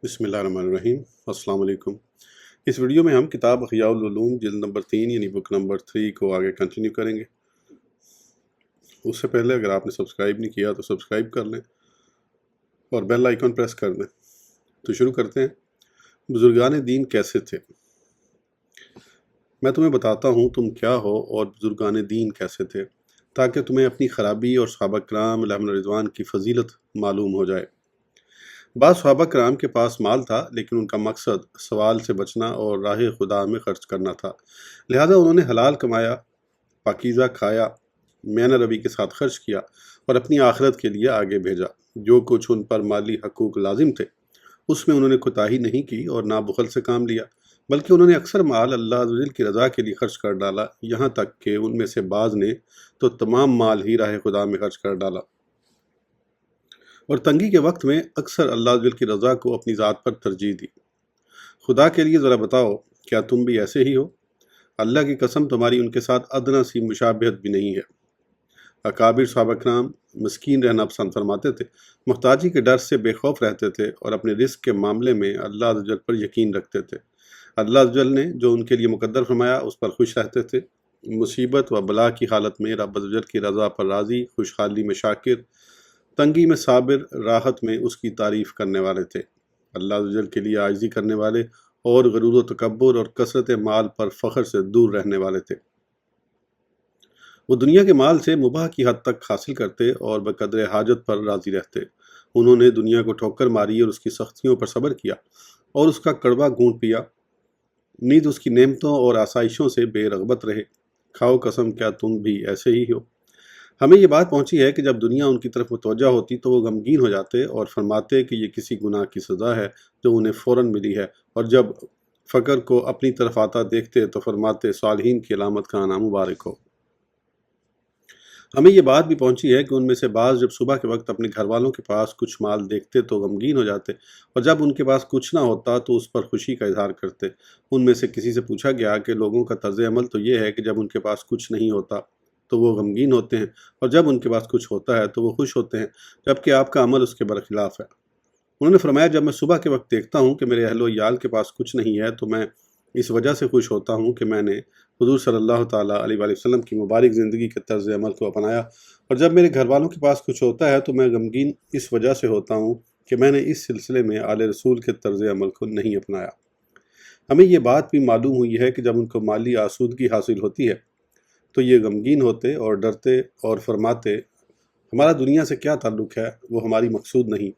بسم اللہ الرحمن الرحیم۔ السلام علیکم۔ اس ویڈیو میں ہم کتاب احیاء العلوم جلد نمبر 3 یعنی بک نمبر 3 کو آگے کنٹینیو کریں گے۔ اس سے پہلے اگر آپ نے سبسکرائب نہیں کیا تو سبسکرائب کر لیں اور بیل آئیکن پریس کر دیں۔ تو شروع کرتے ہیں۔ بزرگان دین کیسے تھے؟ میں تمہیں بتاتا ہوں تم کیا ہو اور بزرگان دین کیسے تھے، تاکہ تمہیں اپنی خرابی اور صحابہ کرام علیہم الرضوان کی فضیلت معلوم ہو جائے۔ بعض صحابہ کرام کے پاس مال تھا، لیکن ان کا مقصد سوال سے بچنا اور راہ خدا میں خرچ کرنا تھا، لہذا انہوں نے حلال کمایا، پاکیزہ کھایا، میانہ روی کے ساتھ خرچ کیا اور اپنی آخرت کے لیے آگے بھیجا۔ جو کچھ ان پر مالی حقوق لازم تھے اس میں انہوں نے کوتاہی نہیں کی اور نہ بخل سے کام لیا، بلکہ انہوں نے اکثر مال اللہ عز و جل کی رضا کے لیے خرچ کر ڈالا، یہاں تک کہ ان میں سے بعض نے تو تمام مال ہی راہ خدا میں خرچ کر ڈالا، اور تنگی کے وقت میں اکثر اللہ عز و جل کی رضا کو اپنی ذات پر ترجیح دی۔ خدا کے لیے ذرا بتاؤ، کیا تم بھی ایسے ہی ہو؟ اللہ کی قسم تمہاری ان کے ساتھ ادنا سی مشابہت بھی نہیں ہے۔ اکابر صحابہ کرام مسکین رہنا پسند فرماتے تھے، محتاجی کے ڈر سے بے خوف رہتے تھے اور اپنے رزق کے معاملے میں اللہ عز و جل پر یقین رکھتے تھے۔ اللہ عز و جل نے جو ان کے لیے مقدر فرمایا اس پر خوش رہتے تھے۔ مصیبت و بلا کی حالت میں رب عز و جل کی رضا پر راضی، خوشحالی میں شاکر، تنگی میں صابر، راحت میں اس کی تعریف کرنے والے تھے۔ اللہ عز و جل کے لیے عاجزی کرنے والے اور غرور و تکبر اور کثرت مال پر فخر سے دور رہنے والے تھے۔ وہ دنیا کے مال سے مباح کی حد تک حاصل کرتے اور بقدر حاجت پر راضی رہتے۔ انہوں نے دنیا کو ٹھوکر ماری اور اس کی سختیوں پر صبر کیا اور اس کا کڑوا گھونٹ پیا، نیز اس کی نعمتوں اور آسائشوں سے بے رغبت رہے۔ کھاؤ قسم کیا تم بھی ایسے ہی ہو؟ ہمیں یہ بات پہنچی ہے کہ جب دنیا ان کی طرف متوجہ ہوتی تو وہ غمگین ہو جاتے اور فرماتے کہ یہ کسی گناہ کی سزا ہے جو انہیں فوراً ملی ہے، اور جب فقر کو اپنی طرف آتا دیکھتے تو فرماتے صالحین کی علامت کا آنا مبارک ہو۔ ہمیں یہ بات بھی پہنچی ہے کہ ان میں سے بعض جب صبح کے وقت اپنے گھر والوں کے پاس کچھ مال دیکھتے تو غمگین ہو جاتے، اور جب ان کے پاس کچھ نہ ہوتا تو اس پر خوشی کا اظہار کرتے۔ ان میں سے کسی سے پوچھا گیا کہ لوگوں کا طرز عمل تو یہ ہے کہ جب ان کے پاس کچھ نہیں ہوتا تو وہ غمگین ہوتے ہیں، اور جب ان کے پاس کچھ ہوتا ہے تو وہ خوش ہوتے ہیں، جبکہ آپ کا عمل اس کے برخلاف ہے۔ انہوں نے فرمایا، جب میں صبح کے وقت دیکھتا ہوں کہ میرے اہل و عیال کے پاس کچھ نہیں ہے تو میں اس وجہ سے خوش ہوتا ہوں کہ میں نے حضور صلی اللہ تعالیٰ علیہ وآلہ وسلم کی مبارک زندگی کے طرز عمل کو اپنایا، اور جب میرے گھر والوں کے پاس کچھ ہوتا ہے تو میں غمگین اس وجہ سے ہوتا ہوں کہ میں نے اس سلسلے میں آل رسول کے طرز عمل کو نہیں اپنایا۔ ہمیں یہ بات بھی معلوم ہوئی ہے کہ جب ان کو مالی آسودگی حاصل ہوتی ہے تو یہ غمگین ہوتے اور ڈرتے اور فرماتے ہمارا دنیا سے کیا تعلق ہے، وہ ہماری مقصود نہیں۔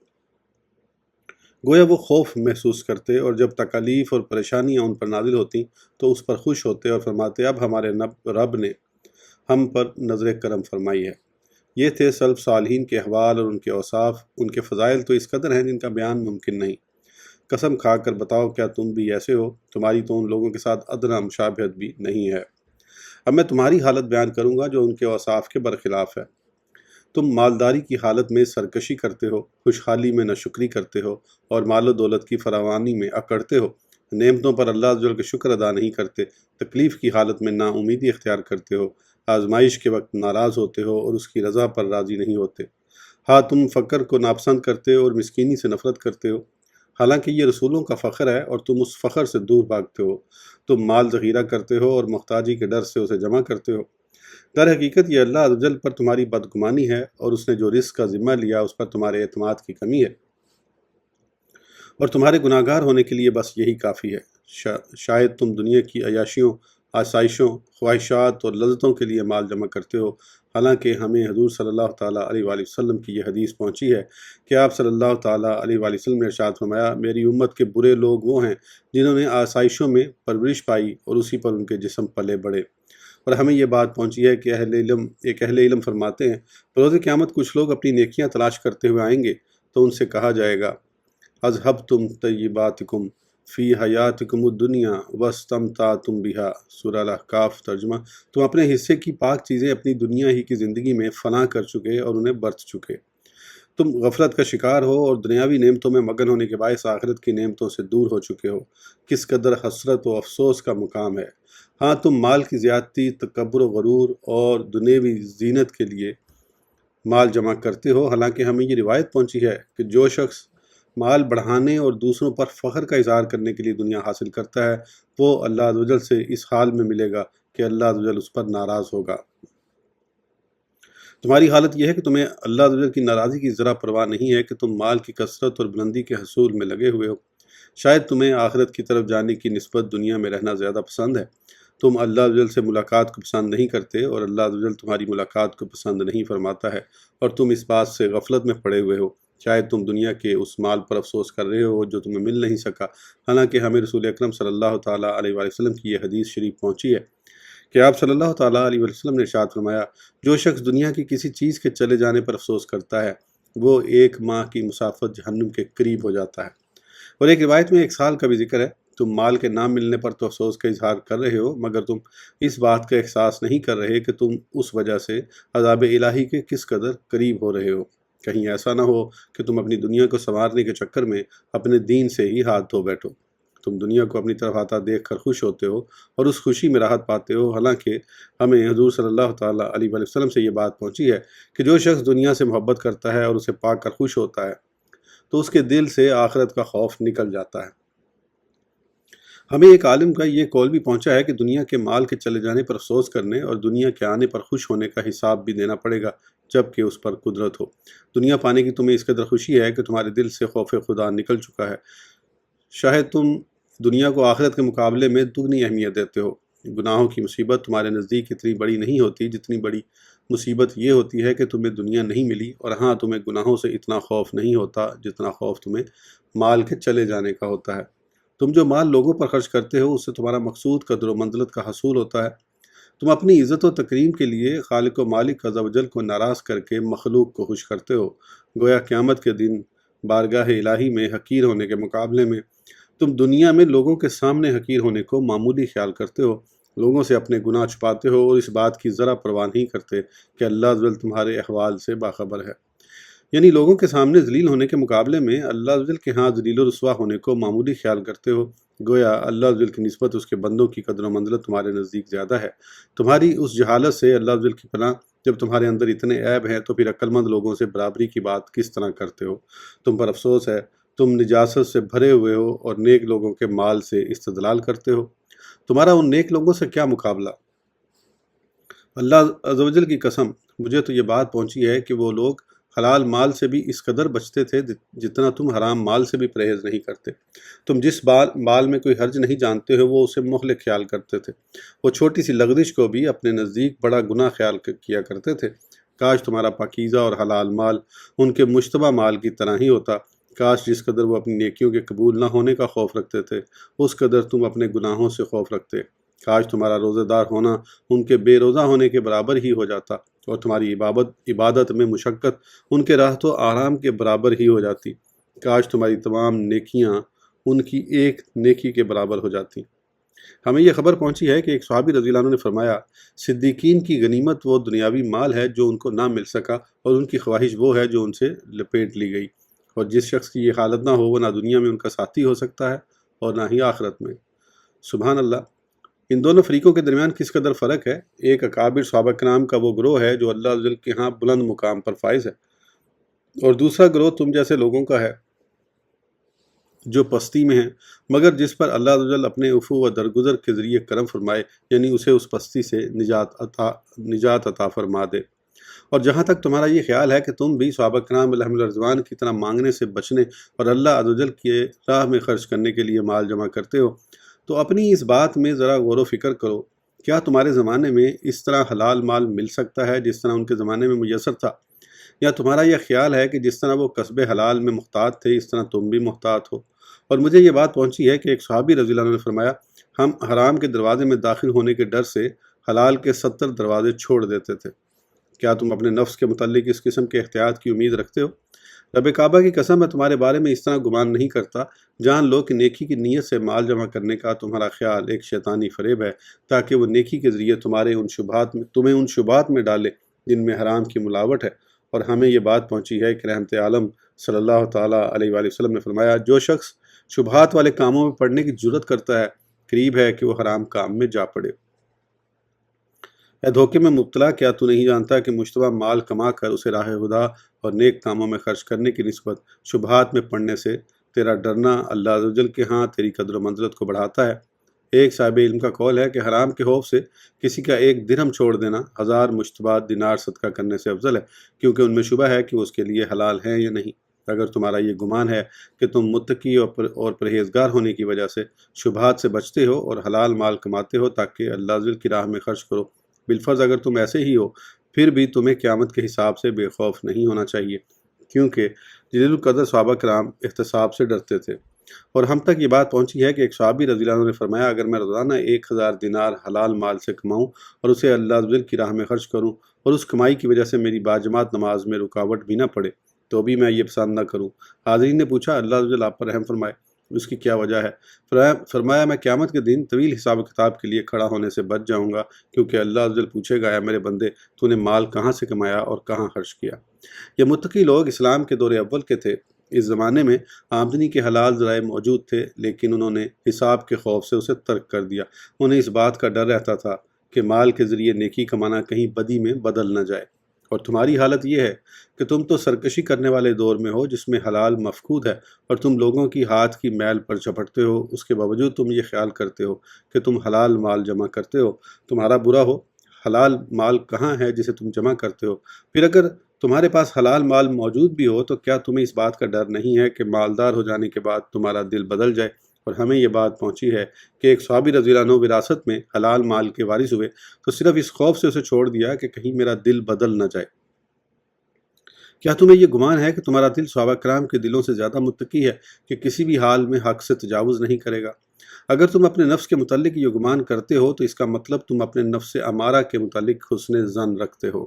گویا وہ خوف محسوس کرتے، اور جب تکالیف اور پریشانیاں ان پر نازل ہوتی تو اس پر خوش ہوتے اور فرماتے اب ہمارے رب نے ہم پر نظر کرم فرمائی ہے۔ یہ تھے سلف صالحین کے احوال اور ان کے اوصاف۔ ان کے فضائل تو اس قدر ہیں جن کا بیان ممکن نہیں۔ قسم کھا کر بتاؤ، کیا تم بھی ایسے ہو؟ تمہاری تو ان لوگوں کے ساتھ ادنا مشابہت بھی نہیں ہے۔ اب میں تمہاری حالت بیان کروں گا جو ان کے اوصاف کے برخلاف ہے۔ تم مالداری کی حالت میں سرکشی کرتے ہو، خوشحالی میں ناشکری کرتے ہو اور مال و دولت کی فراوانی میں اکڑتے ہو، نعمتوں پر اللہ عز و جل کا شکر ادا نہیں کرتے، تکلیف کی حالت میں نا امیدی اختیار کرتے ہو، آزمائش کے وقت ناراض ہوتے ہو اور اس کی رضا پر راضی نہیں ہوتے۔ ہاں، تم فقر کو ناپسند کرتے ہو اور مسکینی سے نفرت کرتے ہو، حالانکہ یہ رسولوں کا فخر ہے اور تم اس فخر سے دور بھاگتے ہو۔ تم مال ذخیرہ کرتے ہو اور محتاجی کے ڈر سے اسے جمع کرتے ہو۔ در حقیقت یہ اللہ عز و جل پر تمہاری بدگمانی ہے، اور اس نے جو رزق کا ذمہ لیا اس پر تمہارے اعتماد کی کمی ہے، اور تمہارے گناہگار ہونے کے لیے بس یہی کافی ہے۔ شاید تم دنیا کی عیاشیوں، آسائشوں، خواہشات اور لذتوں کے لیے مال جمع کرتے ہو، حالانکہ ہمیں حضور صلی اللہ تعالیٰ علیہ وآلہ وسلم کی یہ حدیث پہنچی ہے کہ آپ صلی اللہ تعالیٰ علیہ وآلہ وسلم نے ارشاد فرمایا، میری امت کے برے لوگ وہ ہیں جنہوں نے آسائشوں میں پرورش پائی اور اسی پر ان کے جسم پلے بڑھے۔ اور ہمیں یہ بات پہنچی ہے کہ ایک اہل علم فرماتے ہیں، بروز قیامت کچھ لوگ اپنی نیکیاں تلاش کرتے ہوئے آئیں گے تو ان سے کہا جائے گا اذہبتم طیباتکم فی حیاتکم الدنیا واستمتعتم بہا۔ سورہ الاحقاف ترجمہ، تم اپنے حصے کی پاک چیزیں اپنی دنیا ہی کی زندگی میں فنا کر چکے اور انہیں برت چکے۔ تم غفلت کا شکار ہو اور دنیاوی نعمتوں میں مگن ہونے کے باعث آخرت کی نعمتوں سے دور ہو چکے ہو۔ کس قدر حسرت و افسوس کا مقام ہے۔ ہاں، تم مال کی زیادتی، تکبر و غرور اور دنیوی زینت کے لیے مال جمع کرتے ہو، حالانکہ ہمیں یہ روایت پہنچی ہے کہ جو شخص مال بڑھانے اور دوسروں پر فخر کا اظہار کرنے کے لیے دنیا حاصل کرتا ہے، وہ اللہ عز و جل سے اس حال میں ملے گا کہ اللہ عز و جل اس پر ناراض ہوگا۔ تمہاری حالت یہ ہے کہ تمہیں اللہ عز و جل کی ناراضی کی ذرا پرواہ نہیں ہے کہ تم مال کی کثرت اور بلندی کے حصول میں لگے ہوئے ہو۔ شاید تمہیں آخرت کی طرف جانے کی نسبت دنیا میں رہنا زیادہ پسند ہے۔ تم اللہ عز و جل سے ملاقات کو پسند نہیں کرتے اور اللہ عز و جل تمہاری ملاقات کو پسند نہیں فرماتا ہے، اور تم اس بات سے غفلت میں پڑے ہوئے ہو۔ شاید تم دنیا کے اس مال پر افسوس کر رہے ہو جو تمہیں مل نہیں سکا، حالانکہ ہمیں رسول اکرم صلی اللہ تعالیٰ علیہ وآلہ وسلم کی یہ حدیث شریف پہنچی ہے کہ آپ صلی اللہ تعالیٰ علیہ وسلم نے ارشاد فرمایا، جو شخص دنیا کی کسی چیز کے چلے جانے پر افسوس کرتا ہے وہ 1 ماہ کی مسافت جہنم کے قریب ہو جاتا ہے۔ اور ایک روایت میں 1 سال کا بھی ذکر ہے۔ تم مال کے نہ ملنے پر تو افسوس کا اظہار کر رہے ہو، مگر تم اس بات کا احساس نہیں کر رہے کہ تم اس وجہ سے عذاب الہی کے کس قدر قریب ہو رہے ہو۔ کہیں ایسا نہ ہو کہ تم اپنی دنیا کو سنوارنے کے چکر میں اپنے دین سے ہی ہاتھ دھو بیٹھو۔ تم دنیا کو اپنی طرف آتا دیکھ کر خوش ہوتے ہو اور اس خوشی میں راحت پاتے ہو، حالانکہ ہمیں حضور صلی اللہ تعالیٰ علیہ وآلہ وسلم سے یہ بات پہنچی ہے کہ جو شخص دنیا سے محبت کرتا ہے اور اسے پا کر خوش ہوتا ہے تو اس کے دل سے آخرت کا خوف نکل جاتا ہے۔ ہمیں ایک عالم کا یہ قول بھی پہنچا ہے کہ دنیا کے مال کے چلے جانے پر افسوس کرنے اور دنیا کے آنے پر خوش ہونے کا حساب بھی دینا پڑے گا جب کہ اس پر قدرت ہو۔ دنیا پانے کی تمہیں اس قدر خوشی ہے کہ تمہارے دل سے خوف خدا نکل چکا ہے۔ شاید تم دنیا کو آخرت کے مقابلے میں دگنی اہمیت دیتے ہو۔ گناہوں کی مصیبت تمہارے نزدیک اتنی بڑی نہیں ہوتی جتنی بڑی مصیبت یہ ہوتی ہے کہ تمہیں دنیا نہیں ملی، اور ہاں تمہیں گناہوں سے اتنا خوف نہیں ہوتا جتنا خوف تمہیں مال کے چلے جانے کا ہوتا ہے۔ تم جو مال لوگوں پر خرچ کرتے ہو اس سے تمہارا مقصود قدر و منزلت کا حصول ہوتا ہے۔ تم اپنی عزت و تکریم کے لیے خالق و مالک عز و جل کو ناراض کر کے مخلوق کو خوش کرتے ہو۔ گویا قیامت کے دن بارگاہ الہی میں حقیر ہونے کے مقابلے میں تم دنیا میں لوگوں کے سامنے حقیر ہونے کو معمولی خیال کرتے ہو، لوگوں سے اپنے گناہ چھپاتے ہو اور اس بات کی ذرا پرواہ نہیں کرتے کہ اللہ عز و جل تمہارے احوال سے باخبر ہے۔ یعنی لوگوں کے سامنے ذلیل ہونے کے مقابلے میں اللہ عز و جل کے ہاں ذلیل و رسوا ہونے کو معمولی خیال کرتے ہو۔ گویا اللہ عز و جل کی نسبت اس کے بندوں کی قدر و منزلت تمہارے نزدیک زیادہ ہے۔ تمہاری اس جہالت سے اللہ عز و جل کی پناہ، جب تمہارے اندر اتنے عیب ہیں تو پھر عقل مند لوگوں سے برابری کی بات کس طرح کرتے ہو؟ تم پر افسوس ہے، تم نجاست سے بھرے ہوئے ہو اور نیک لوگوں کے مال سے استدلال کرتے ہو۔ تمہارا ان نیک لوگوں سے کیا مقابلہ؟ اللہ عز و جل کی قسم، مجھے تو یہ بات پہنچی ہے کہ وہ لوگ حلال مال سے بھی اس قدر بچتے تھے جتنا تم حرام مال سے بھی پرہیز نہیں کرتے۔ تم جس مال میں کوئی حرج نہیں جانتے ہو وہ اسے مہلک خیال کرتے تھے۔ وہ چھوٹی سی لغزش کو بھی اپنے نزدیک بڑا گناہ خیال کیا کرتے تھے۔ کاش تمہارا پاکیزہ اور حلال مال ان کے مشتبہ مال کی طرح ہی ہوتا۔ کاش جس قدر وہ اپنی نیکیوں کے قبول نہ ہونے کا خوف رکھتے تھے اس قدر تم اپنے گناہوں سے خوف رکھتے۔ کاش تمہارا روزہ دار ہونا ان کے بے روزہ ہونے کے برابر ہی ہو جاتا، اور تمہاری عبادت میں مشقت ان کے راحت و آرام کے برابر ہی ہو جاتی۔ کاش تمہاری تمام نیکیاں ان کی ایک نیکی کے برابر ہو جاتی۔ ہمیں یہ خبر پہنچی ہے کہ ایک صحابی رضی اللہ عنہ نے فرمایا، صدیقین کی غنیمت وہ دنیاوی مال ہے جو ان کو نہ مل سکا، اور ان کی خواہش وہ ہے جو ان سے لپیٹ لی گئی۔ اور جس شخص کی یہ حالت نہ ہو وہ نہ دنیا میں ان کا ساتھی ہو سکتا ہے اور نہ ہی آخرت میں۔ سبحان اللہ! ان دونوں فریقوں کے درمیان کس قدر فرق ہے۔ ایک اکابر صحابہ کرام کا وہ گروہ ہے جو اللہ عز و جل کے ہاں بلند مقام پر فائز ہے، اور دوسرا گروہ تم جیسے لوگوں کا ہے جو پستی میں ہیں، مگر جس پر اللہ عز و جل اپنے عفو و درگزر کے ذریعے کرم فرمائے، یعنی اسے اس پستی سے نجات عطا فرما دے۔ اور جہاں تک تمہارا یہ خیال ہے کہ تم بھی صحابہ کرام علیہم الرضوان کی طرح مانگنے سے بچنے اور اللہ عز و جل کے راہ میں خرچ کرنے کے لیے مال جمع کرتے ہو، تو اپنی اس بات میں ذرا غور و فکر کرو، کیا تمہارے زمانے میں اس طرح حلال مال مل سکتا ہے جس طرح ان کے زمانے میں میسر تھا؟ یا تمہارا یہ خیال ہے کہ جس طرح وہ کسب حلال میں محتاط تھے اس طرح تم بھی محتاط ہو؟ اور مجھے یہ بات پہنچی ہے کہ ایک صحابی رضی اللہ عنہ نے فرمایا، ہم حرام کے دروازے میں داخل ہونے کے ڈر سے حلال کے 70 دروازے چھوڑ دیتے تھے۔ کیا تم اپنے نفس کے متعلق اس قسم کے احتیاط کی امید رکھتے ہو؟ رب کعبہ کی قسم، میں تمہارے بارے میں اس طرح گمان نہیں کرتا۔ جان لو کہ نیکی کی نیت سے مال جمع کرنے کا تمہارا خیال ایک شیطانی فریب ہے، تاکہ وہ نیکی کے ذریعے تمہیں ان شبہات میں ڈالے جن میں حرام کی ملاوٹ ہے۔ اور ہمیں یہ بات پہنچی ہے کہ رحمت عالم صلی اللہ تعالیٰ علیہ وآلہ وسلم نے فرمایا، جو شخص شبہات والے کاموں میں پڑنے کی جرت کرتا ہے، قریب ہے کہ وہ حرام کام میں جا پڑے۔ اے دھوکے میں مبتلا، کیا تو نہیں جانتا کہ مشتبہ مال کما کر اسے راہ خدا اور نیک کاموں میں خرچ کرنے کی نسبت شبہات میں پڑنے سے تیرا ڈرنا اللہ عز و جل کے ہاں تیری قدر و منزلت کو بڑھاتا ہے؟ ایک صاحب علم کا قول ہے کہ حرام کے خوف سے کسی کا ایک درہم چھوڑ دینا 1000 مشتبات دینار صدقہ کرنے سے افضل ہے، کیونکہ ان میں شبہ ہے کہ اس کے لیے حلال ہیں یا نہیں۔ اگر تمہارا یہ گمان ہے کہ تم متقی اور پرہیزگار ہونے کی وجہ سے شبہات سے بچتے ہو اور حلال مال کماتے ہو تاکہ اللہ عز و جل کی راہ میں خرچ کرو، بالفرض اگر تم ایسے ہی ہو، پھر بھی تمہیں قیامت کے حساب سے بے خوف نہیں ہونا چاہیے، کیونکہ جلیل القدر صحابہ کرام احتساب سے ڈرتے تھے۔ اور ہم تک یہ بات پہنچی ہے کہ ایک صحابی رضی اللہ عنہ نے فرمایا، اگر میں روزانہ 1000 دینار حلال مال سے کماؤں اور اسے اللہ عز و جل کی راہ میں خرچ کروں اور اس کمائی کی وجہ سے میری باجماعت نماز میں رکاوٹ بھی نہ پڑے تو بھی میں یہ پسند نہ کروں۔ حاضرین نے پوچھا، اللہ عز و جل آپ پر رحم فرمائے، اس کی کیا وجہ ہے؟ فرمایا میں قیامت کے دن طویل حساب و کتاب کے لیے کھڑا ہونے سے بچ جاؤں گا، کیونکہ اللہ عز و جل پوچھے گا، اے میرے بندے، تو نے مال کہاں سے کمایا اور کہاں خرچ کیا؟ یہ متقی لوگ اسلام کے دور اول کے تھے۔ اس زمانے میں آمدنی کے حلال ذرائع موجود تھے، لیکن انہوں نے حساب کے خوف سے اسے ترک کر دیا۔ انہیں اس بات کا ڈر رہتا تھا کہ مال کے ذریعے نیکی کمانا کہیں بدی میں بدل نہ جائے۔ اور تمہاری حالت یہ ہے کہ تم تو سرکشی کرنے والے دور میں ہو جس میں حلال مفقود ہے، اور تم لوگوں کی ہاتھ کی میل پر جھپٹتے ہو، اس کے باوجود تم یہ خیال کرتے ہو کہ تم حلال مال جمع کرتے ہو۔ تمہارا برا ہو، حلال مال کہاں ہے جسے تم جمع کرتے ہو؟ پھر اگر تمہارے پاس حلال مال موجود بھی ہو تو کیا تمہیں اس بات کا ڈر نہیں ہے کہ مالدار ہو جانے کے بعد تمہارا دل بدل جائے؟ اور ہمیں یہ بات پہنچی ہے کہ ایک صحابی رضی اللہ عنہ وراثت میں حلال مال کے وارث ہوئے تو صرف اس خوف سے اسے چھوڑ دیا کہ کہیں میرا دل بدل نہ جائے۔ کیا تمہیں یہ گمان ہے کہ تمہارا دل صحابہ کرام کے دلوں سے زیادہ متقی ہے کہ کسی بھی حال میں حق سے تجاوز نہیں کرے گا؟ اگر تم اپنے نفس کے متعلق یہ گمان کرتے ہو تو اس کا مطلب تم اپنے نفس امارہ کے متعلق حسن ظن رکھتے ہو۔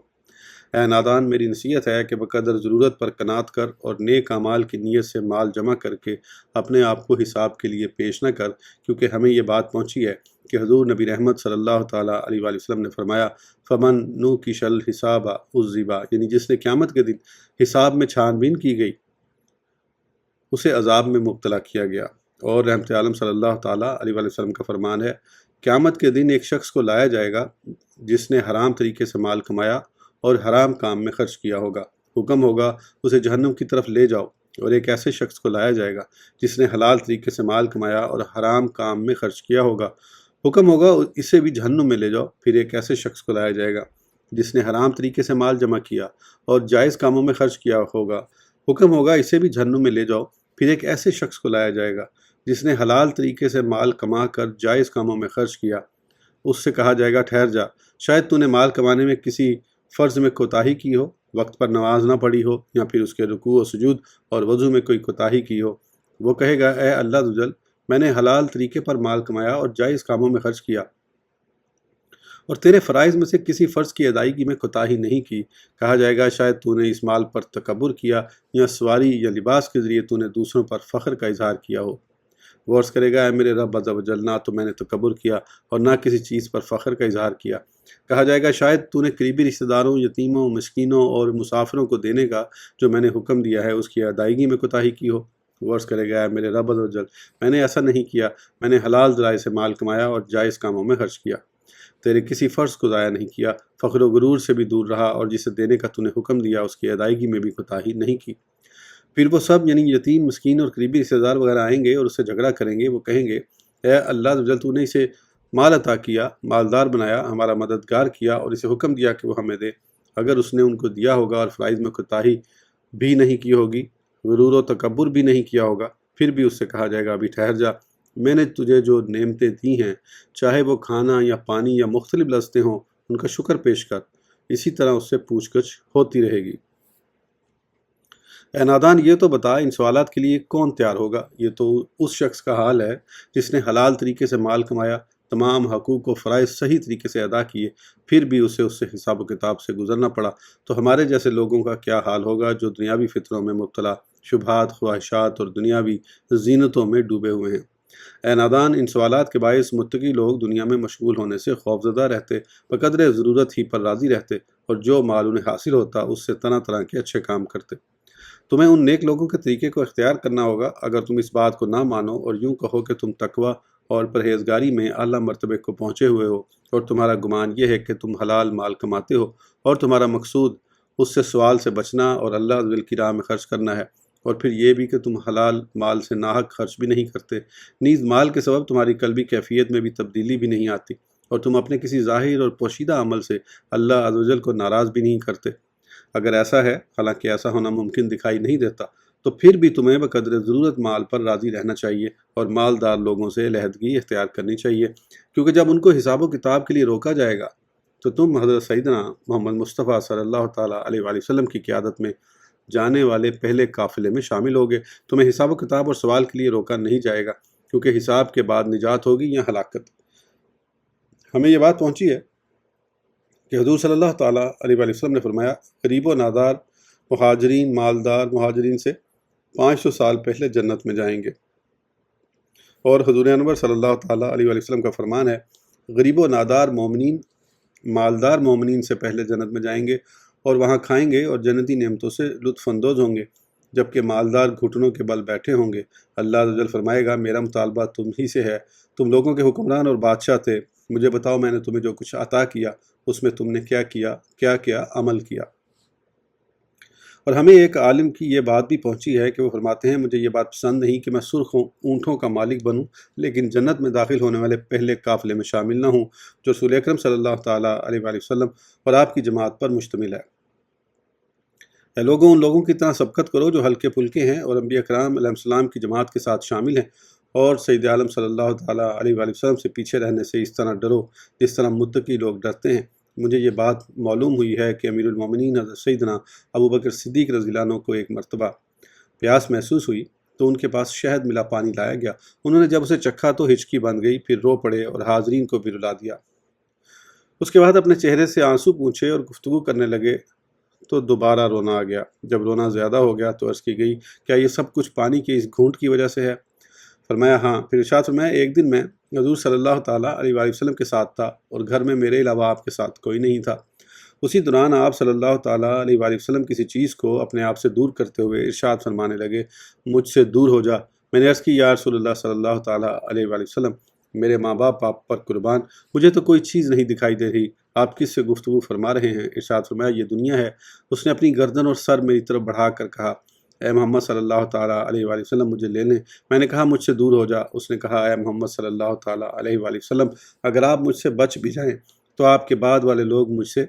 اے نادان، میری نصیحت ہے کہ بقدر ضرورت پر قناعت کر اور نیک اعمال کی نیت سے مال جمع کر کے اپنے آپ کو حساب کے لیے پیش نہ کر، کیونکہ ہمیں یہ بات پہنچی ہے کہ حضور نبی رحمت صلی اللہ تعالیٰ علیہ وآلہ وسلم نے فرمایا، فمن نوکش الحساب عذب، یعنی جس نے قیامت کے دن حساب میں چھان بین کی گئی اسے عذاب میں مبتلا کیا گیا۔ اور رحمت عالم صلی اللہ تعالیٰ علیہ وآلہ وسلم کا فرمان ہے، قیامت کے دن ایک شخص کو لایا جائے گا جس نے حرام طریقے سے مال کمایا اور حرام کام میں خرچ کیا ہوگا۔ حکم ہوگا اسے جہنم کی طرف لے جاؤ، اور ایک ایسے شخص کو لایا جائے گا جس نے حلال طریقے سے مال کمایا اور حرام کام میں خرچ کیا ہوگا۔ حکم ہوگا اسے بھی جہنم میں لے جاؤ۔ پھر ایک ایسے شخص کو لایا جائے گا جس نے حرام طریقے سے مال جمع کیا اور جائز کاموں میں خرچ کیا ہوگا۔ حکم ہوگا اسے بھی جہنم میں لے جاؤ۔ پھر ایک ایسے شخص کو لایا جائے گا جس نے حلال طریقے سے مال کما کر جائز کاموں میں خرچ کیا۔ اس سے کہا جائے گا، ٹھہر جا، شاید تو نے مال کمانے میں کسی فرض میں کوتاہی کی ہو، وقت پر نماز نہ پڑھی ہو، یا پھر اس کے رکوع و سجود اور وضو میں کوئی کوتاہی کی ہو۔ وہ کہے گا، اے اللہ عز و جل، میں نے حلال طریقے پر مال کمایا اور جائز کاموں میں خرچ کیا، اور تیرے فرائض میں سے کسی فرض کی ادائیگی میں کوتاہی نہیں کی۔ کہا جائے گا، شاید تو نے اس مال پر تکبر کیا، یا سواری یا لباس کے ذریعے تو نے دوسروں پر فخر کا اظہار کیا ہو۔ وہ عرض کرے گا، اے میرے رب عز و جل، نہ تو میں نے تکبر کیا اور نہ کسی چیز پر فخر کا اظہار کیا۔ کہا جائے گا، شاید تو نے قریبی رشتہ داروں، یتیموں، مسکینوں اور مسافروں کو دینے کا جو میں نے حکم دیا ہے اس کی ادائیگی میں کوتاہی کی ہو۔ وہ عرض کرے گا، اے میرے رب عز و جل، میں نے ایسا نہیں کیا، میں نے حلال ذرائع سے مال کمایا اور جائز کاموں میں خرچ کیا، تیرے کسی فرض کو ضائع نہیں کیا، فخر و غرور سے بھی دور رہا، اور جسے دینے کا تو نے حکم دیا اس کی ادائیگی میں بھی کوتاہی نہیں کی۔ پھر وہ سب یعنی یتیم، مسکین اور قریبی رشتہ دار وغیرہ آئیں گے اور اس سے جھگڑا کریں گے۔ وہ کہیں گے، اے اللہ عز و جل، تو نے اسے مال عطا کیا، مالدار بنایا، ہمارا مددگار کیا، اور اسے حکم دیا کہ وہ ہمیں دے۔ اگر اس نے ان کو دیا ہوگا اور فرائض میں کوتاہی بھی نہیں کی ہوگی، غرور و تکبر بھی نہیں کیا ہوگا، پھر بھی اس سے کہا جائے گا، ابھی ٹھہر جا، میں نے تجھے جو نعمتیں دی ہیں، چاہے وہ کھانا یا پانی یا مختلف لذتیں ہوں، ان کا شکر پیش کر۔ اسی طرح اس سے پوچھ گچھ ہوتی رہے گی۔ اے نادان، یہ تو بتا، ان سوالات کے لیے کون تیار ہوگا؟ یہ تو اس شخص کا حال ہے جس نے حلال طریقے سے مال کمایا، تمام حقوق و فرائض صحیح طریقے سے ادا کیے، پھر بھی اسے اس سے حساب و کتاب سے گزرنا پڑا۔ تو ہمارے جیسے لوگوں کا کیا حال ہوگا جو دنیاوی فطروں میں مبتلا، شبہات، خواہشات اور دنیاوی زینتوں میں ڈوبے ہوئے ہیں۔ اے نادان، ان سوالات کے باعث متقی لوگ دنیا میں مشغول ہونے سے خوفزدہ رہتے، بقدر ضرورت ہی پر راضی رہتے، اور جو مال انہیں حاصل ہوتا اس سے طرح طرح کے اچھے کام کرتے۔ تمہیں ان نیک لوگوں کے طریقے کو اختیار کرنا ہوگا اگر تم اس بات کو نہ مانو اور یوں کہو کہ تم تقوی اور پرہیزگاری میں اعلیٰ مرتبے کو پہنچے ہوئے ہو، اور تمہارا گمان یہ ہے کہ تم حلال مال کماتے ہو اور تمہارا مقصود اس سے سوال سے بچنا اور اللہ عز و جل کی راہ میں خرچ کرنا ہے، اور پھر یہ بھی کہ تم حلال مال سے ناحق خرچ بھی نہیں کرتے، نیز مال کے سبب تمہاری قلبی کیفیت میں بھی تبدیلی بھی نہیں آتی، اور تم اپنے کسی ظاہر اور پوشیدہ عمل سے اللہ عز و جل کو ناراض بھی نہیں کرتے۔ اگر ایسا ہے، حالانکہ ایسا ہونا ممکن دکھائی نہیں دیتا، تو پھر بھی تمہیں بقدر ضرورت مال پر راضی رہنا چاہیے اور مالدار لوگوں سے علیحدگی اختیار کرنی چاہیے، کیونکہ جب ان کو حساب و کتاب کے لیے روکا جائے گا تو تم حضرت سیدنا محمد مصطفیٰ صلی اللہ تعالیٰ علیہ وآلہ وسلم کی قیادت میں جانے والے پہلے قافلے میں شامل ہوگے۔ تمہیں حساب و کتاب اور سوال کے لیے روکا نہیں جائے گا، کیونکہ حساب کے بعد نجات ہوگی یا ہلاکت۔ ہمیں یہ بات پہنچی ہے کہ حضور صلی اللہ تعالیٰ علیہ وآلہ وسلم نے فرمایا، غریب و نادار مہاجرین مالدار مہاجرین سے 500 سال پہلے جنت میں جائیں گے، اور حضور انور صلی اللہ تعالیٰ علیہ وآلہ وسلم کا فرمان ہے، غریب و نادار مومنین مالدار مومنین سے پہلے جنت میں جائیں گے اور وہاں کھائیں گے اور جنتی نعمتوں سے لطف اندوز ہوں گے، جبکہ مالدار گھٹنوں کے بل بیٹھے ہوں گے۔ اللہ عز و جل فرمائے گا، میرا مطالبہ تم ہی سے ہے، تم لوگوں کے حکمران اور بادشاہ تھے، مجھے بتاؤ میں نے تمہیں جو کچھ عطا کیا اس میں تم نے کیا کیا، کیا کیا عمل کیا۔ اور ہمیں ایک عالم کی یہ بات بھی پہنچی ہے کہ وہ فرماتے ہیں، مجھے یہ بات پسند نہیں کہ میں سرخ اونٹوں کا مالک بنوں لیکن جنت میں داخل ہونے والے پہلے قافلے میں شامل نہ ہوں، جو رسول اکرم صلی اللہ تعالیٰ علیہ وآلہ وسلم اور آپ کی جماعت پر مشتمل ہے۔ اے لوگوں، ان لوگوں کی طرح سبقت کرو جو ہلکے پھلکے ہیں اور انبیاء کرام علیہ السلام کی جماعت کے ساتھ شامل ہیں، اور سید عالم صلی اللہ تعالیٰ علیہ وآلہ وسلم سے پیچھے رہنے سے اس طرح ڈرو جس طرح متقی لوگ ڈرتے ہیں۔ مجھے یہ بات معلوم ہوئی ہے کہ امیر المومنین حضرت سیدنا ابو بکر صدیق رضی اللہ عنہ کو ایک مرتبہ پیاس محسوس ہوئی تو ان کے پاس شہد ملا پانی لایا گیا۔ انہوں نے جب اسے چکھا تو ہچکی بن گئی، پھر رو پڑے اور حاضرین کو بھی رلا دیا۔ اس کے بعد اپنے چہرے سے آنسو پونچھے اور گفتگو کرنے لگے تو دوبارہ رونا آ گیا۔ جب رونا زیادہ ہو گیا تو عرض کی گئی، کیا یہ سب کچھ پانی کے اس گھونٹ کی وجہ سے ہے؟ فرمایا ہاں۔ پھر ارشاد فرمایا، ایک دن میں حضور صلی اللہ تعالیٰ علیہ وآلہ وسلم کے ساتھ تھا اور گھر میں میرے علاوہ آپ کے ساتھ کوئی نہیں تھا۔ اسی دوران آپ صلی اللہ تعالیٰ علیہ وآلہ وسلم کسی چیز کو اپنے آپ سے دور کرتے ہوئے ارشاد فرمانے لگے، مجھ سے دور ہو جا۔ میں نے عرض کی، یا رسول اللہ صلی اللہ تعالیٰ علیہ وآلہ وسلم، میرے ماں باپ آپ پر قربان، مجھے تو کوئی چیز نہیں دکھائی دے رہی، آپ کس سے گفتگو فرما رہے ہیں؟ ارشاد فرمایا، یہ دنیا ہے۔ اس نے اپنی گردن اور سر میری طرف بڑھا کر کہا، اے محمد صلی اللہ تعالیٰ علیہ وآلہ وسلم، مجھے لے لیں۔ میں نے کہا، مجھ سے دور ہو جا۔ اس نے کہا، اے محمد صلی اللہ تعالیٰ علیہ وآلہ وسلم، اگر آپ مجھ سے بچ بھی جائیں تو آپ کے بعد والے لوگ مجھ سے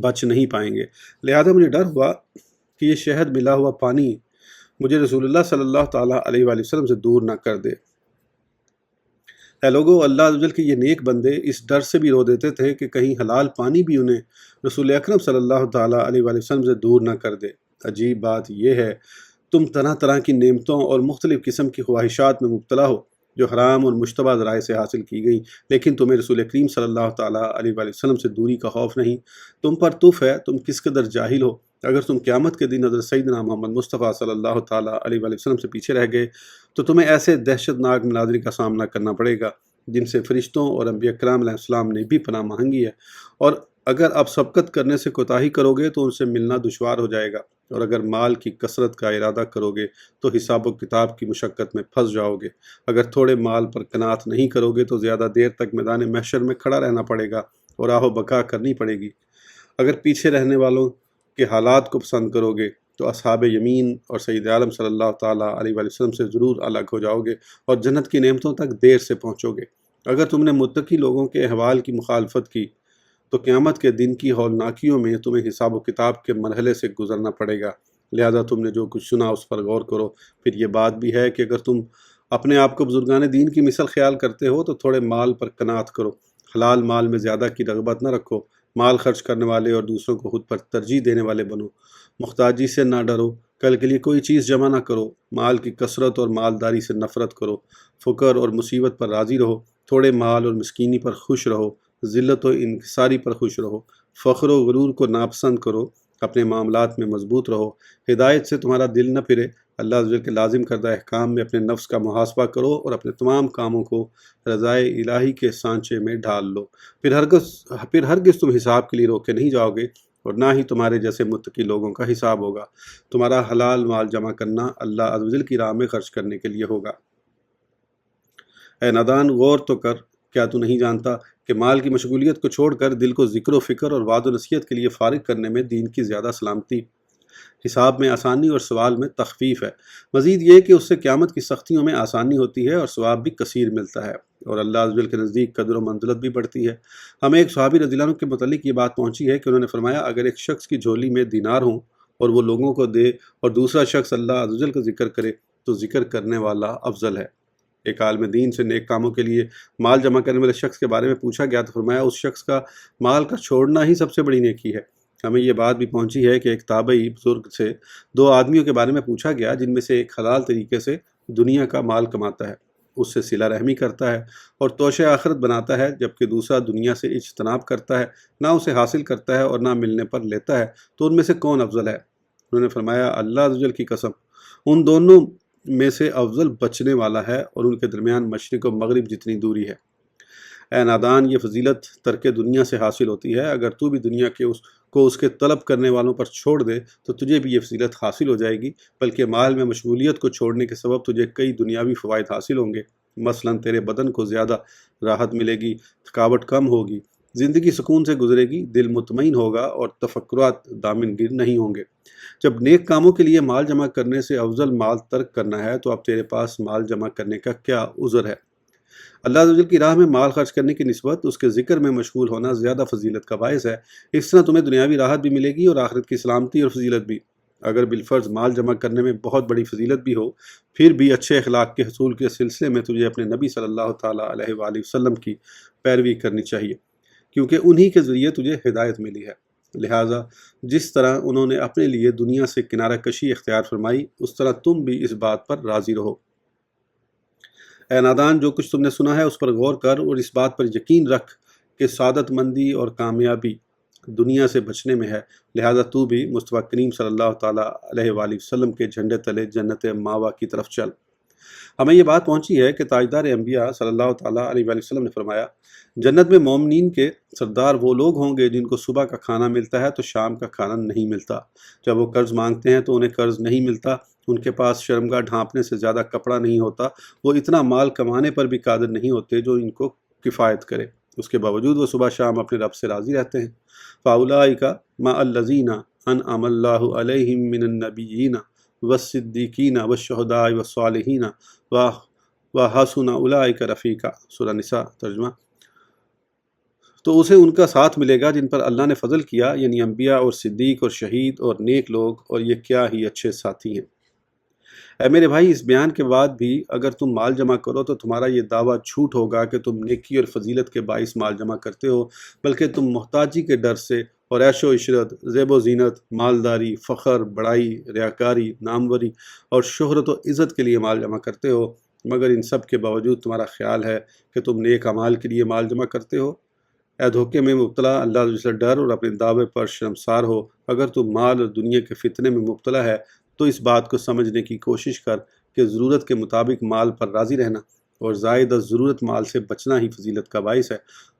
بچ نہیں پائیں گے، لہذا مجھے ڈر ہوا کہ یہ شہد ملا ہوا پانی مجھے رسول اللہ صلی اللہ تعالیٰ علیہ وآلہ وسلم سے دور نہ کر دے۔ اے لوگو، اللہ عز و جل کے یہ نیک بندے اس ڈر سے بھی رو دیتے تھے کہ کہیں حلال پانی بھی انہیں رسول اکرم صلی اللہ تعالیٰ علیہ وآلہ وسلم سے دور نہ کر دے۔ عجیب بات یہ ہے، تم طرح طرح کی نعمتوں اور مختلف قسم کی خواہشات میں مبتلا ہو جو حرام اور مشتبہ ذرائع سے حاصل کی گئی، لیکن تمہیں رسول کریم صلی اللہ تعالیٰ علیہ وآلہ وسلم سے دوری کا خوف نہیں۔ تم پر تف ہے، تم کس قدر جاہل ہو۔ اگر تم قیامت کے دن حضرت سیدنا محمد مصطفیٰ صلی اللہ تعالیٰ علیہ وآلہ وسلم سے پیچھے رہ گئے تو تمہیں ایسے دہشت ناک مناظر کا سامنا کرنا پڑے گا جن سے فرشتوں اور انبیاء کرام علیہ السلام نے بھی پناہ مانگی ہے، اور اگر اب سبقت کرنے سے کوتاہی کرو گے تو ان سے ملنا دشوار ہو جائے گا، اور اگر مال کی کثرت کا ارادہ کرو گے تو حساب و کتاب کی مشقت میں پھنس جاؤ گے، اگر تھوڑے مال پر قناعت نہیں کرو گے تو زیادہ دیر تک میدان محشر میں کھڑا رہنا پڑے گا اور آہ و بکا کرنی پڑے گی، اگر پیچھے رہنے والوں کے حالات کو پسند کرو گے تو اصحاب یمین اور سید عالم صلی اللہ تعالیٰ علیہ وآلہ وسلم سے ضرور الگ ہو جاؤ گے اور جنت کی نعمتوں تک دیر سے پہنچو گے۔ اگر تم نے متقی لوگوں کے احوال کی مخالفت کی تو قیامت کے دن کی ہولناکیوں میں تمہیں حساب و کتاب کے مرحلے سے گزرنا پڑے گا، لہذا تم نے جو کچھ سنا اس پر غور کرو۔ پھر یہ بات بھی ہے کہ اگر تم اپنے آپ کو بزرگان دین کی مثل خیال کرتے ہو تو تھوڑے مال پر قناعت کرو، حلال مال میں زیادہ کی رغبت نہ رکھو، مال خرچ کرنے والے اور دوسروں کو خود پر ترجیح دینے والے بنو، محتاجی سے نہ ڈرو، کل کے لیے کوئی چیز جمع نہ کرو، مال کی کثرت اور مالداری سے نفرت کرو، فقر اور مصیبت پر راضی رہو، تھوڑے مال اور مسکینی پر خوش رہو، ذلت و انکساری پر خوش رہو، فخر و غرور کو ناپسند کرو، اپنے معاملات میں مضبوط رہو، ہدایت سے تمہارا دل نہ پھرے، اللہ عز و جل کے لازم کردہ احکام میں اپنے نفس کا محاسبہ کرو اور اپنے تمام کاموں کو رضائے الہی کے سانچے میں ڈھال لو، پھر ہرگز تم حساب کے لیے روکے نہیں جاؤ گے اور نہ ہی تمہارے جیسے متقی لوگوں کا حساب ہوگا۔ تمہارا حلال مال جمع کرنا اللہ عز و جل کی راہ میں خرچ کرنے کے لیے ہوگا۔ اے نادان غور تو کر، کیا تو نہیں جانتا کہ مال کی مشغولیت کو چھوڑ کر دل کو ذکر و فکر اور وعد و نصیحت کے لیے فارغ کرنے میں دین کی زیادہ سلامتی، حساب میں آسانی اور ثواب میں تخفیف ہے۔ مزید یہ کہ اس سے قیامت کی سختیوں میں آسانی ہوتی ہے اور ثواب بھی کثیر ملتا ہے، اور اللہ عز و جل کے نزدیک قدر و منزلت بھی بڑھتی ہے۔ ہمیں ایک صحابی رضی اللہ عنہ کے متعلق یہ بات پہنچی ہے کہ انہوں نے فرمایا، اگر ایک شخص کی جھولی میں دینار ہوں اور وہ لوگوں کو دے اور دوسرا شخص اللہ عز و جل کا ذکر کرے تو ذکر کرنے والا افضل ہے۔ ایک عالم دین سے نیک کاموں کے لیے مال جمع کرنے والے شخص کے بارے میں پوچھا گیا تو فرمایا، اس شخص کا مال کا چھوڑنا ہی سب سے بڑی نیکی ہے۔ ہمیں یہ بات بھی پہنچی ہے کہ ایک تابعی بزرگ سے دو آدمیوں کے بارے میں پوچھا گیا جن میں سے ایک حلال طریقے سے دنیا کا مال کماتا ہے، اس سے صلہ رحمی کرتا ہے اور توشہ آخرت بناتا ہے، جبکہ دوسرا دنیا سے اجتناب کرتا ہے، نہ اسے حاصل کرتا ہے اور نہ ملنے پر لیتا ہے، تو ان میں سے کون افضل ہے؟ انہوں نے فرمایا، اللہ عز و جل کی قسم، ان دونوں میں سے افضل بچنے والا ہے اور ان کے درمیان مشرق و مغرب جتنی دوری ہے۔ اے نادان، یہ فضیلت ترک دنیا سے حاصل ہوتی ہے۔ اگر تو بھی دنیا کے اس کے طلب کرنے والوں پر چھوڑ دے تو تجھے بھی یہ فضیلت حاصل ہو جائے گی، بلکہ مال میں مشغولیت کو چھوڑنے کے سبب تجھے کئی دنیاوی فوائد حاصل ہوں گے۔ مثلا تیرے بدن کو زیادہ راحت ملے گی، تھکاوٹ کم ہوگی، زندگی سکون سے گزرے گی، دل مطمئن ہوگا اور تفکرات دامن گیر نہیں ہوں گے۔ جب نیک کاموں کے لیے مال جمع کرنے سے افضل مال ترک کرنا ہے تو اب تیرے پاس مال جمع کرنے کا کیا عذر ہے؟ اللہ عز و جل کی راہ میں مال خرچ کرنے کی نسبت اس کے ذکر میں مشغول ہونا زیادہ فضیلت کا باعث ہے۔ اس طرح تمہیں دنیاوی راحت بھی ملے گی اور آخرت کی سلامتی اور فضیلت بھی۔ اگر بالفرض مال جمع کرنے میں بہت بڑی فضیلت بھی ہو، پھر بھی اچھے اخلاق کے حصول کے سلسلے میں تجھے اپنے نبی صلی اللہ تعالیٰ علیہ وآلہ وسلم کی پیروی کرنی چاہیے، کیونکہ انہی کے ذریعے تجھے ہدایت ملی ہے۔ لہٰذا جس طرح انہوں نے اپنے لیے دنیا سے کنارہ کشی اختیار فرمائی، اس طرح تم بھی اس بات پر راضی رہو۔ اے نادان، جو کچھ تم نے سنا ہے اس پر غور کر اور اس بات پر یقین رکھ کہ سعادت مندی اور کامیابی دنیا سے بچنے میں ہے، لہذا تو بھی مصطفیٰ کریم صلی اللہ تعالیٰ علیہ وآلہ وسلم کے جھنڈے تلے جنت ماوا کی طرف چل۔ ہمیں یہ بات پہنچی ہے کہ تاجدار انبیاء صلی اللہ تعالیٰ علیہ وآلہ وسلم نے فرمایا، جنت میں مومنین کے سردار وہ لوگ ہوں گے جن کو صبح کا کھانا ملتا ہے تو شام کا کھانا نہیں ملتا، جب وہ قرض مانگتے ہیں تو انہیں قرض نہیں ملتا، ان کے پاس شرمگاہ ڈھانپنے سے زیادہ کپڑا نہیں ہوتا، وہ اتنا مال کمانے پر بھی قادر نہیں ہوتے جو ان کو کفایت کرے، اس کے باوجود وہ صبح شام اپنے رب سے راضی رہتے ہیں۔ فَأُولَٰئِکَ مَعَ الَّذِینَ أَنْعَمَ اللَّهُ عَلَیْہِم مِّنَ النَّبِیِّینَ وَالصِّدِّیقِینَ وَالشُّہَدَاءِ وَالصَّالِحِینَ وَحَسُنَ أُولَٰئِکَ رَفیقًا۔ سورہ نساء ترجمہ۔ تو اسے ان کا ساتھ ملے گا جن پر اللہ نے فضل کیا، یعنی انبیاء اور صدیق اور شہید اور نیک لوگ، اور یہ کیا ہی اچھے ساتھی ہیں۔ اے میرے بھائی، اس بیان کے بعد بھی اگر تم مال جمع کرو تو تمہارا یہ دعویٰ جھوٹ ہوگا کہ تم نیکی اور فضیلت کے باعث مال جمع کرتے ہو، بلکہ تم محتاجی کے ڈر سے اور عیش و عشرت، زیب و زینت، مالداری، فخر، بڑائی، ریاکاری، ناموری اور شہرت و عزت کے لیے مال جمع کرتے ہو، مگر ان سب کے باوجود تمہارا خیال ہے کہ تم نیک اعمال کے لیے مال جمع کرتے ہو۔ اے دھوکے میں مبتلا، اللہ عز و جل سے ڈر اور اپنے دعوے پر شرمسار ہو۔ اگر تم مال اور دنیا کے فتنے میں مبتلا ہے تو اس بات کو سمجھنے کی کوشش کر کہ ضرورت کے مطابق مال پر راضی رہنا اور زائد از ضرورت مال سے بچنا ہی فضیلت کا باعث ہے،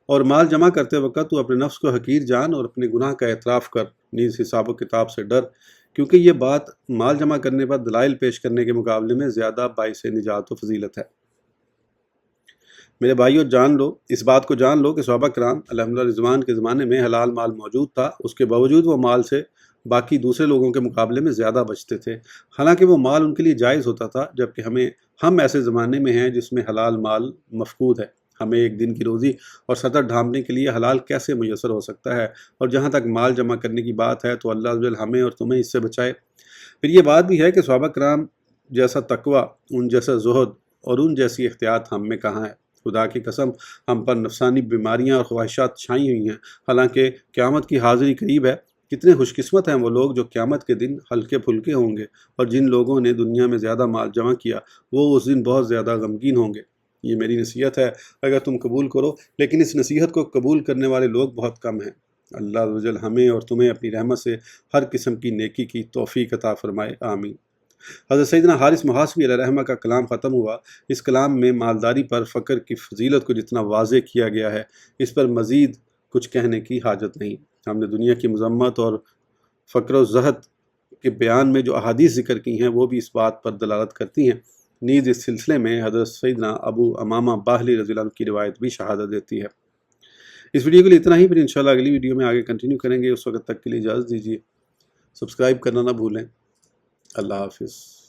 اور مال جمع کرتے وقت تو اپنے نفس کو حقیر جان اور اپنے گناہ کا اعتراف کر، نیز حساب و کتاب سے ڈر، کیونکہ یہ بات مال جمع کرنے پر دلائل پیش کرنے کے مقابلے میں زیادہ باعث نجات و فضیلت ہے۔ میرے بھائیو، جان لو، اس بات کو جان لو کہ صحابہ کرام علیہم رضوان کے زمانے میں حلال مال موجود تھا، اس کے باوجود وہ مال سے باقی دوسرے لوگوں کے مقابلے میں زیادہ بچتے تھے، حالانکہ وہ مال ان کے لیے جائز ہوتا تھا، جبکہ ہم ایسے زمانے میں ہیں جس میں حلال مال مفقود ہے۔ ہمیں ایک دن کی روزی اور سطر ڈھانپنے کے لیے حلال کیسے میسر ہو سکتا ہے؟ اور جہاں تک مال جمع کرنے کی بات ہے تو اللہ عز و جل ہمیں اور تمہیں اس سے بچائے۔ پھر یہ بات بھی ہے کہ صحابہ کرام جیسا تقوی، ان جیسا زہد اور ان جیسی احتیاط ہم میں کہاں ہے؟ خدا کی قسم، ہم پر نفسانی بیماریاں اور خواہشات چھائی ہوئی ہیں، حالانکہ قیامت کی حاضری قریب ہے۔ کتنے خوش قسمت ہیں وہ لوگ جو قیامت کے دن ہلکے پھلکے ہوں گے، اور جن لوگوں نے دنیا میں زیادہ مال جمع کیا وہ اس دن بہت زیادہ غمگین ہوں گے۔ یہ میری نصیحت ہے، اگر تم قبول کرو، لیکن اس نصیحت کو قبول کرنے والے لوگ بہت کم ہیں۔ اللہ عز و جل ہمیں اور تمہیں اپنی رحمت سے ہر قسم کی نیکی کی توفیق عطا فرمائے، آمین۔ حضرت سیدنا حارث محاسبی علیہ رحمہ کا کلام ختم ہوا۔ اس کلام میں مالداری پر فقر کی فضیلت کو جتنا واضح کیا گیا ہے، اس پر مزید کچھ کہنے کی حاجت نہیں۔ ہم نے دنیا کی مذمت اور فقر و زہد کے بیان میں جو احادیث ذکر کی ہیں وہ بھی اس بات پر دلالت کرتی ہیں نیز اس سلسلے میں حضرت سیدنا ابو امامہ باہلی رضی اللہ عنہ کی روایت بھی شہادت دیتی ہے۔ اس ویڈیو کے لیے اتنا ہی، پھر انشاءاللہ اگلی ویڈیو میں آگے کنٹینیو کریں گے۔ اس وقت تک کے لیے اجازت دیجیے، سبسکرائب کرنا نہ بھولیں۔ اللہ حافظ۔